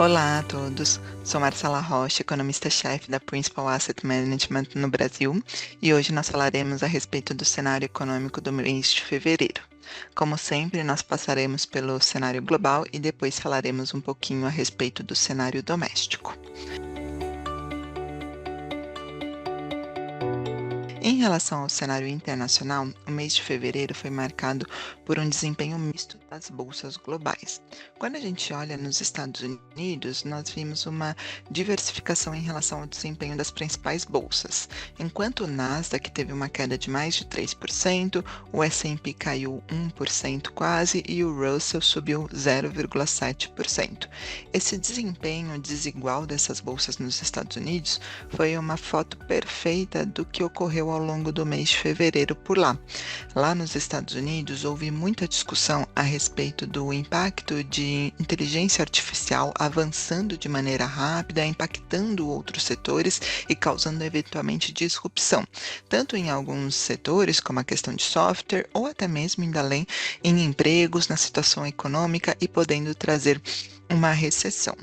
Olá a todos, sou Marcela Rocha, economista-chefe da Principal Asset Management no Brasil, e hoje nós falaremos a respeito do cenário econômico do mês de fevereiro. Como sempre, nós passaremos pelo cenário global e depois falaremos um pouquinho a respeito do cenário doméstico. Em relação ao cenário internacional, o mês de fevereiro foi marcado por um desempenho misto das bolsas globais. Quando a gente olha nos Estados Unidos, nós vimos uma diversificação em relação ao desempenho das principais bolsas. Enquanto o Nasdaq teve uma queda de mais de 3%, o S&P caiu 1% quase e o Russell subiu 0,7%. Esse desempenho desigual dessas bolsas nos Estados Unidos foi uma foto perfeita do que ocorreu ao longo do mês de fevereiro por lá. Lá nos Estados Unidos, houve muita discussão a respeito do impacto de inteligência artificial avançando de maneira rápida, impactando outros setores e causando eventualmente disrupção, tanto em alguns setores, como a questão de software, ou até mesmo indo além em empregos, na situação econômica e podendo trazer uma recessão.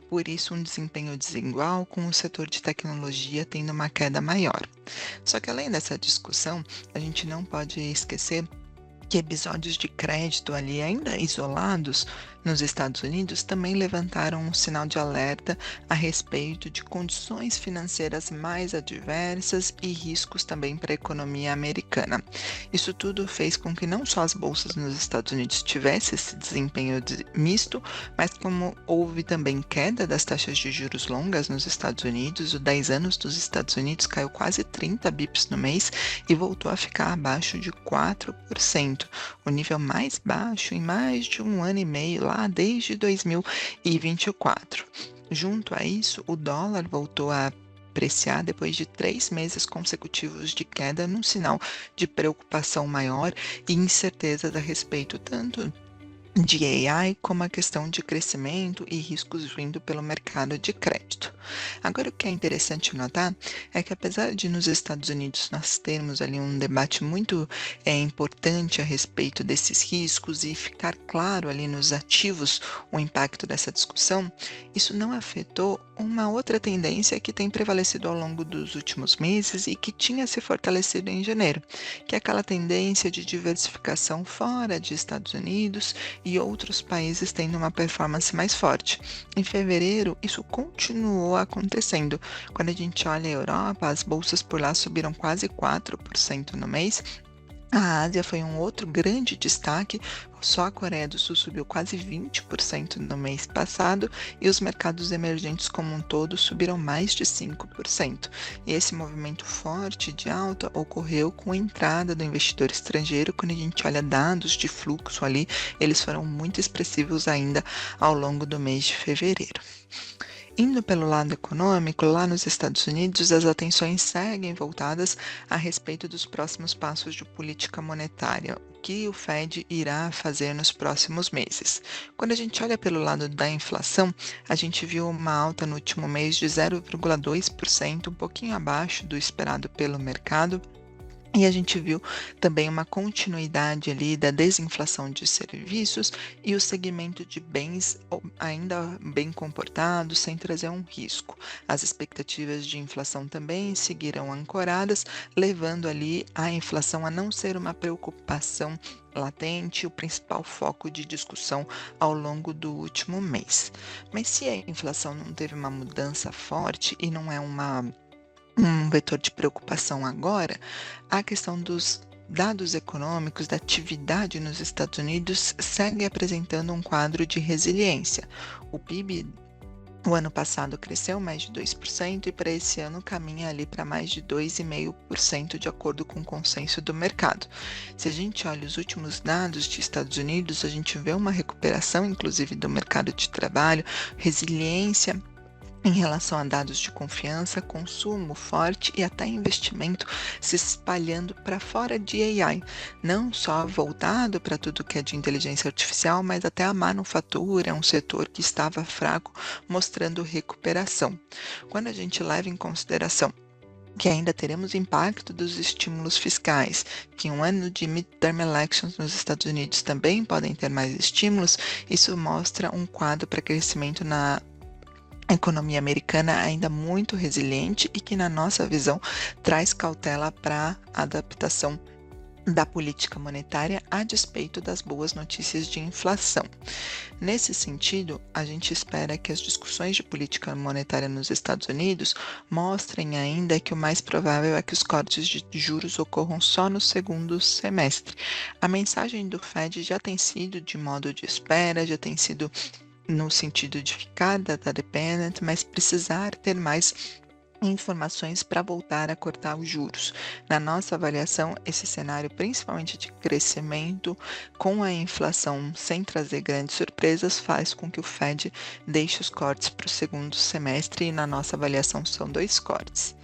Por isso, um desempenho desigual, com o setor de tecnologia tendo uma queda maior. Só que além dessa discussão, a gente não pode esquecer que episódios de crédito ali ainda isolados nos Estados Unidos também levantaram um sinal de alerta a respeito de condições financeiras mais adversas e riscos também para a economia americana. Isso tudo fez com que não só as bolsas nos Estados Unidos tivessem esse desempenho misto, mas como houve também queda das taxas de juros longas nos Estados Unidos, o 10 anos dos Estados Unidos caiu quase 30 bips no mês e voltou a ficar abaixo de 4%, o nível mais baixo em mais de um ano e meio, lá desde 2024. Junto a isso, o dólar voltou a apreciar depois de 3 meses consecutivos de queda, num sinal de preocupação maior e incerteza a respeito tanto de AI, como a questão de crescimento e riscos vindo pelo mercado de crédito. Agora, o que é interessante notar é que, apesar de nos Estados Unidos nós termos ali um debate muito importante a respeito desses riscos e ficar claro ali nos ativos o impacto dessa discussão, isso não afetou uma outra tendência que tem prevalecido ao longo dos últimos meses e que tinha se fortalecido em janeiro, que é aquela tendência de diversificação fora de Estados Unidos e outros países tendo uma performance mais forte. Em fevereiro, isso continuou acontecendo. Quando a gente olha a Europa, as bolsas por lá subiram quase 4% no mês. A Ásia foi um outro grande destaque, só a Coreia do Sul subiu quase 20% no mês passado e os mercados emergentes como um todo subiram mais de 5%. E esse movimento forte de alta ocorreu com a entrada do investidor estrangeiro. Quando a gente olha dados de fluxo ali, eles foram muito expressivos ainda ao longo do mês de fevereiro. Indo pelo lado econômico, lá nos Estados Unidos, as atenções seguem voltadas a respeito dos próximos passos de política monetária, o que o Fed irá fazer nos próximos meses. Quando a gente olha pelo lado da inflação, a gente viu uma alta no último mês de 0,2%, um pouquinho abaixo do esperado pelo mercado. E a gente viu também uma continuidade ali da desinflação de serviços e o segmento de bens ainda bem comportado, sem trazer um risco. As expectativas de inflação também seguirão ancoradas, levando ali a inflação a não ser uma preocupação latente, o principal foco de discussão ao longo do último mês. Mas se a inflação não teve uma mudança forte e não é um vetor de preocupação agora, a questão dos dados econômicos da atividade nos Estados Unidos segue apresentando um quadro de resiliência. O PIB o ano passado cresceu mais de 2% e para esse ano caminha ali para mais de 2,5% de acordo com o consenso do mercado. Se a gente olha os últimos dados dos Estados Unidos, a gente vê uma recuperação inclusive do mercado de trabalho, resiliência em relação a dados de confiança, consumo forte e até investimento se espalhando para fora de AI, não só voltado para tudo que é de inteligência artificial, mas até a manufatura, um setor que estava fraco, mostrando recuperação. Quando a gente leva em consideração que ainda teremos impacto dos estímulos fiscais, que um ano de midterm elections nos Estados Unidos também podem ter mais estímulos, isso mostra um quadro para crescimento economia americana ainda muito resiliente e que, na nossa visão, traz cautela para a adaptação da política monetária a despeito das boas notícias de inflação. Nesse sentido, a gente espera que as discussões de política monetária nos Estados Unidos mostrem ainda que o mais provável é que os cortes de juros ocorram só no segundo semestre. A mensagem do Fed já tem sido de modo de espera, já tem sido no sentido de ficar data dependent, mas precisar ter mais informações para voltar a cortar os juros. Na nossa avaliação, esse cenário, principalmente de crescimento, com a inflação sem trazer grandes surpresas, faz com que o Fed deixe os cortes para o segundo semestre e na nossa avaliação são 2 cortes.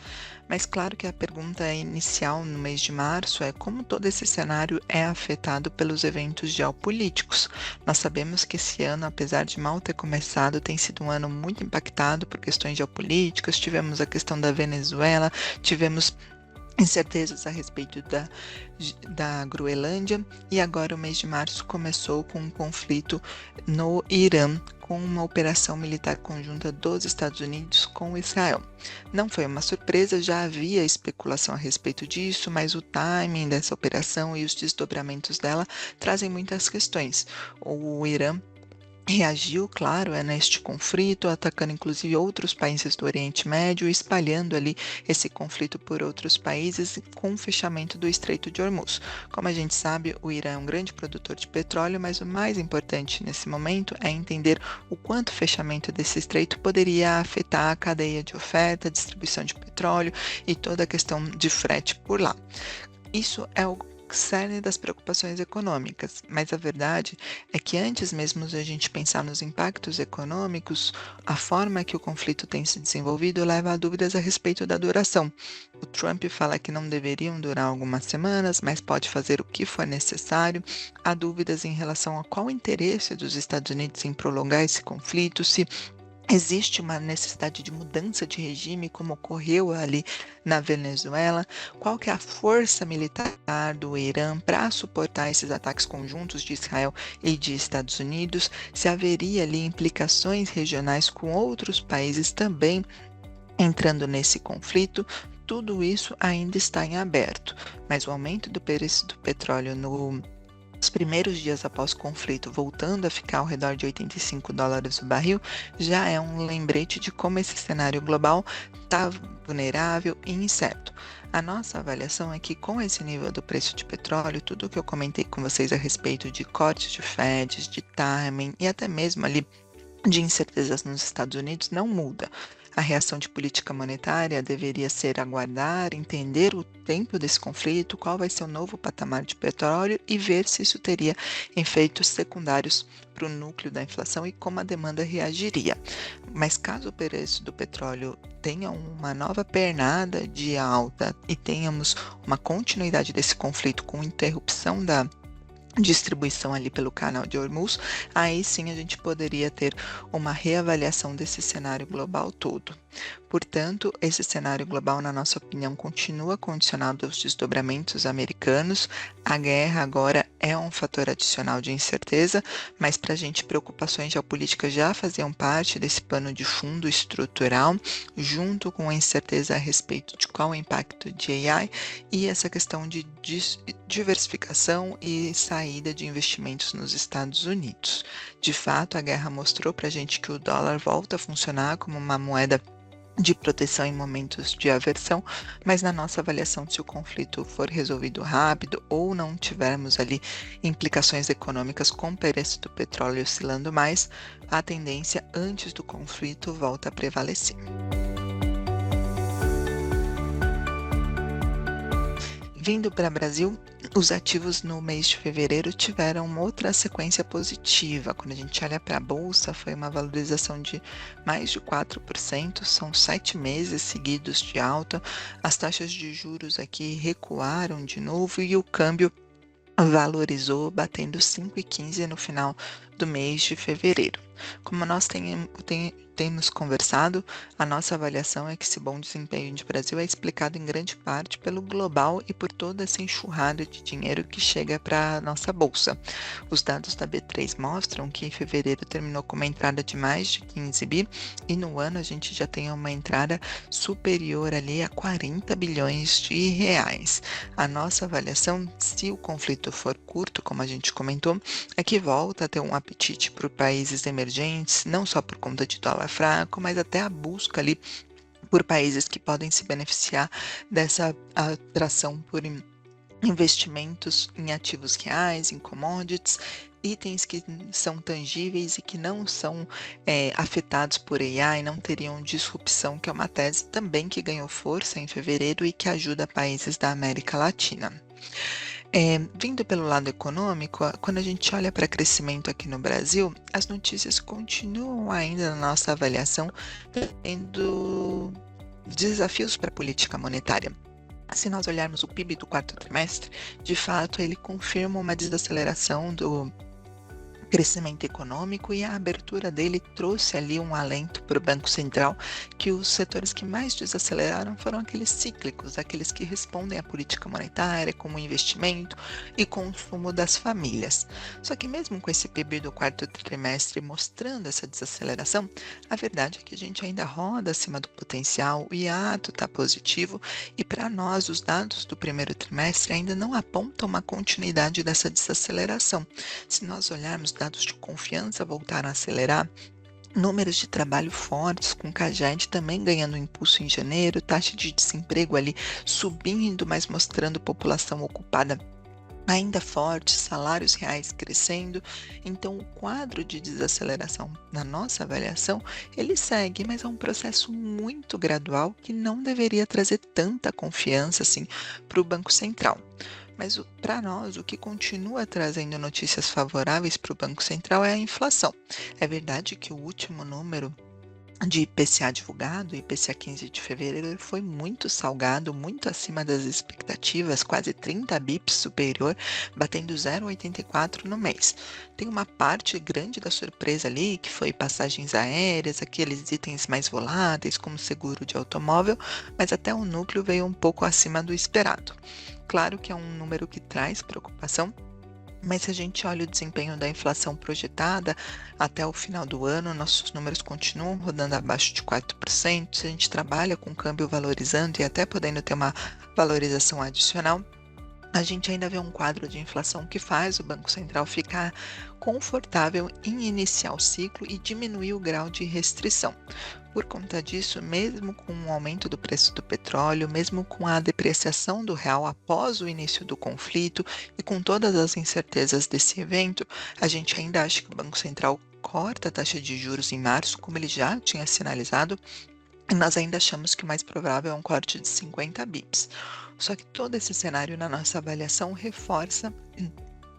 Mas claro que a pergunta inicial no mês de março é como todo esse cenário é afetado pelos eventos geopolíticos. Nós sabemos que esse ano, apesar de mal ter começado, tem sido um ano muito impactado por questões geopolíticas. Tivemos a questão da Venezuela, tivemos incertezas a respeito da Groenlândia e agora o mês de março começou com um conflito no Irã, com uma operação militar conjunta dos Estados Unidos com Israel. Não foi uma surpresa, já havia especulação a respeito disso, mas o timing dessa operação e os desdobramentos dela trazem muitas questões. O Irã reagiu, claro, neste conflito, atacando inclusive outros países do Oriente Médio, espalhando ali esse conflito por outros países com o fechamento do Estreito de Hormuz. Como a gente sabe, o Irã é um grande produtor de petróleo, mas o mais importante nesse momento é entender o quanto o fechamento desse estreito poderia afetar a cadeia de oferta, distribuição de petróleo e toda a questão de frete por lá. Isso é o cerne das preocupações econômicas, mas a verdade é que antes mesmo de a gente pensar nos impactos econômicos, a forma que o conflito tem se desenvolvido leva a dúvidas a respeito da duração. O Trump fala que não deveriam durar algumas semanas, mas pode fazer o que for necessário. Há dúvidas em relação a qual o interesse dos Estados Unidos em prolongar esse conflito, se existe uma necessidade de mudança de regime, como ocorreu ali na Venezuela? Qual que é a força militar do Irã para suportar esses ataques conjuntos de Israel e de Estados Unidos? Se haveria ali implicações regionais com outros países também entrando nesse conflito? Tudo isso ainda está em aberto, mas o aumento do preço do petróleo nos primeiros dias após o conflito, voltando a ficar ao redor de $85 o barril, já é um lembrete de como esse cenário global está vulnerável e incerto. A nossa avaliação é que, com esse nível do preço de petróleo, tudo o que eu comentei com vocês a respeito de cortes de FEDs, de timing e até mesmo ali de incertezas nos Estados Unidos não muda. A reação de política monetária deveria ser aguardar, entender o tempo desse conflito, qual vai ser o novo patamar de petróleo e ver se isso teria efeitos secundários para o núcleo da inflação e como a demanda reagiria. Mas caso o preço do petróleo tenha uma nova pernada de alta e tenhamos uma continuidade desse conflito com interrupção da distribuição ali pelo canal de Hormuz, aí sim a gente poderia ter uma reavaliação desse cenário global todo. Portanto, esse cenário global, na nossa opinião, continua condicionado aos desdobramentos americanos. A guerra agora é um fator adicional de incerteza, mas para a gente preocupações geopolíticas já faziam parte desse pano de fundo estrutural, junto com a incerteza a respeito de qual o impacto de AI e essa questão de diversificação e saída de investimentos nos Estados Unidos. De fato, a guerra mostrou para a gente que o dólar volta a funcionar como uma moeda de proteção em momentos de aversão, mas na nossa avaliação, se o conflito for resolvido rápido ou não tivermos ali implicações econômicas com o preço do petróleo oscilando mais, a tendência antes do conflito volta a prevalecer. Vindo para o Brasil, os ativos no mês de fevereiro tiveram uma outra sequência positiva. Quando a gente olha para a Bolsa, foi uma valorização de mais de 4%, são 7 meses seguidos de alta. As taxas de juros aqui recuaram de novo e o câmbio valorizou, batendo 5,15 no final do mês de fevereiro. Como nós temos conversado, a nossa avaliação é que esse bom desempenho de Brasil é explicado em grande parte pelo global e por toda essa enxurrada de dinheiro que chega para a nossa bolsa. Os dados da B3 mostram que em fevereiro terminou com uma entrada de mais de 15 bi e no ano a gente já tem uma entrada superior ali a 40 bilhões de reais. A nossa avaliação, se o conflito for curto, como a gente comentou, é que volta a ter um apetite por países emergentes, não só por conta de dólar fraco, mas até a busca ali por países que podem se beneficiar dessa atração por investimentos em ativos reais, em commodities, itens que são tangíveis e que não são afetados por AI, não teriam disrupção, que é uma tese também que ganhou força em fevereiro e que ajuda países da América Latina. Vindo pelo lado econômico, quando a gente olha para crescimento aqui no Brasil, as notícias continuam ainda, na nossa avaliação, tendo desafios para a política monetária. Se nós olharmos o PIB do quarto trimestre, de fato ele confirma uma desaceleração do crescimento econômico e a abertura dele trouxe ali um alento para o Banco Central, que os setores que mais desaceleraram foram aqueles cíclicos, aqueles que respondem à política monetária, como investimento e consumo das famílias. Só que mesmo com esse PIB do quarto trimestre mostrando essa desaceleração, a verdade é que a gente ainda roda acima do potencial, o hiato está positivo e para nós os dados do primeiro trimestre ainda não apontam uma continuidade dessa desaceleração. Se nós olharmos dados de confiança voltaram a acelerar, números de trabalho fortes, com CAGED também ganhando impulso em janeiro, taxa de desemprego ali subindo, mas mostrando população ocupada ainda forte, salários reais crescendo. Então, o quadro de desaceleração, na nossa avaliação, ele segue, mas é um processo muito gradual que não deveria trazer tanta confiança assim para o Banco Central. Mas para nós, o que continua trazendo notícias favoráveis para o Banco Central é a inflação. É verdade que o último número de IPCA divulgado, IPCA 15 de fevereiro, foi muito salgado, muito acima das expectativas, quase 30 bips superior, batendo 0,84 no mês. Tem uma parte grande da surpresa ali, que foi passagens aéreas, aqueles itens mais voláteis, como seguro de automóvel, mas até o núcleo veio um pouco acima do esperado. Claro que é um número que traz preocupação, mas se a gente olha o desempenho da inflação projetada até o final do ano, nossos números continuam rodando abaixo de 4%. Se a gente trabalha com câmbio valorizando e até podendo ter uma valorização adicional, a gente ainda vê um quadro de inflação que faz o Banco Central ficar confortável em iniciar o ciclo e diminuir o grau de restrição. Por conta disso, mesmo com o aumento do preço do petróleo, mesmo com a depreciação do real após o início do conflito e com todas as incertezas desse evento, a gente ainda acha que o Banco Central corta a taxa de juros em março, como ele já tinha sinalizado, e nós ainda achamos que o mais provável é um corte de 50 bips. Só que todo esse cenário, na nossa avaliação, reforça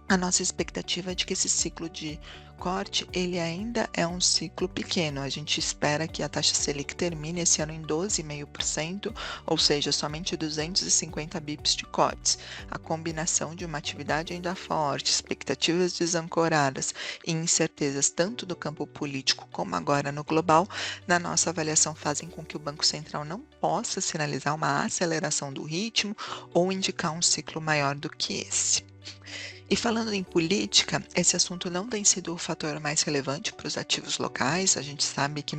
a nossa expectativa de que esse ciclo de corte, ele ainda é um ciclo pequeno. A gente espera que a taxa Selic termine esse ano em 12,5%, ou seja, somente 250 bips de cortes. A combinação de uma atividade ainda forte, expectativas desancoradas e incertezas tanto do campo político como agora no global, na nossa avaliação fazem com que o Banco Central não possa sinalizar uma aceleração do ritmo ou indicar um ciclo maior do que esse. E falando em política, esse assunto não tem sido o fator mais relevante para os ativos locais. A gente sabe que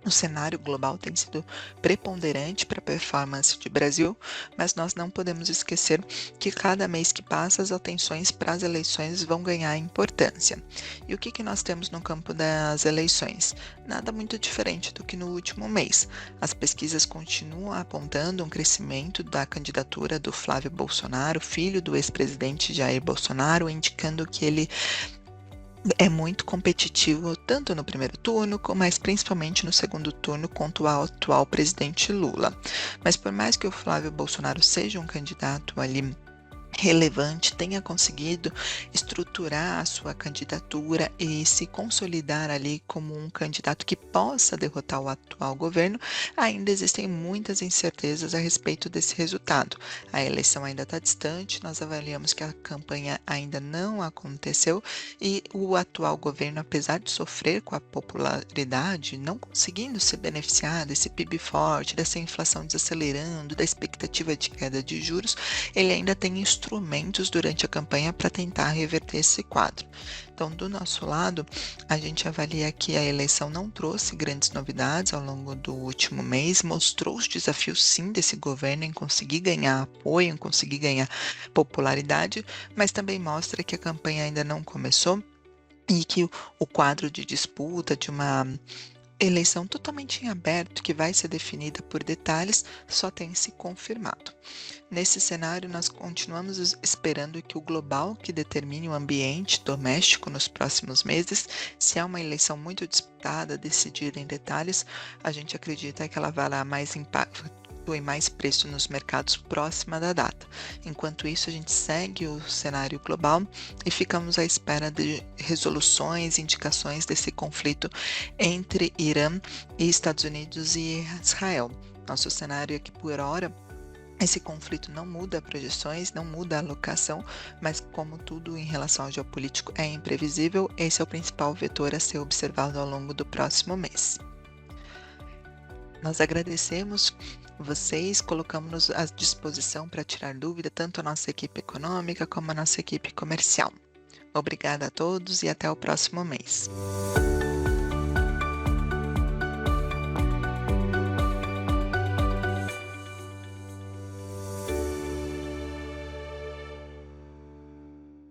o cenário global tem sido preponderante para a performance do Brasil, mas nós não podemos esquecer que cada mês que passa as atenções para as eleições vão ganhar importância. E o que nós temos no campo das eleições? Nada muito diferente do que no último mês. As pesquisas continuam apontando um crescimento da candidatura do Flávio Bolsonaro, filho do ex-presidente Jair Bolsonaro, indicando que ele é muito competitivo tanto no primeiro turno, mas principalmente no segundo turno contra o atual presidente Lula. Mas por mais que o Flávio Bolsonaro seja um candidato ali relevante, tenha conseguido estruturar a sua candidatura e se consolidar ali como um candidato que possa derrotar o atual governo, ainda existem muitas incertezas a respeito desse resultado. A eleição ainda está distante, nós avaliamos que a campanha ainda não aconteceu e o atual governo, apesar de sofrer com a popularidade, não conseguindo se beneficiar desse PIB forte, dessa inflação desacelerando, da expectativa de queda de juros, ele ainda tem instrumentos durante a campanha para tentar reverter esse quadro. Então, do nosso lado, a gente avalia que a eleição não trouxe grandes novidades ao longo do último mês, mostrou os desafios sim desse governo em conseguir ganhar apoio, em conseguir ganhar popularidade, mas também mostra que a campanha ainda não começou e que o quadro de disputa de uma eleição totalmente em aberto, que vai ser definida por detalhes, só tem se confirmado. Nesse cenário, nós continuamos esperando que o global que determine o ambiente doméstico nos próximos meses. Se é uma eleição muito disputada, decidida em detalhes, a gente acredita que ela vai dar mais impacto e mais preço nos mercados próxima da data. Enquanto isso, a gente segue o cenário global e ficamos à espera de resoluções, indicações desse conflito entre Irã e Estados Unidos e Israel. Nosso cenário é que, por hora, esse conflito não muda projeções, não muda a alocação, mas como tudo em relação ao geopolítico é imprevisível, esse é o principal vetor a ser observado ao longo do próximo mês. Nós agradecemos vocês, colocamos-nos à disposição para tirar dúvida, tanto a nossa equipe econômica como a nossa equipe comercial. Obrigada a todos e até o próximo mês.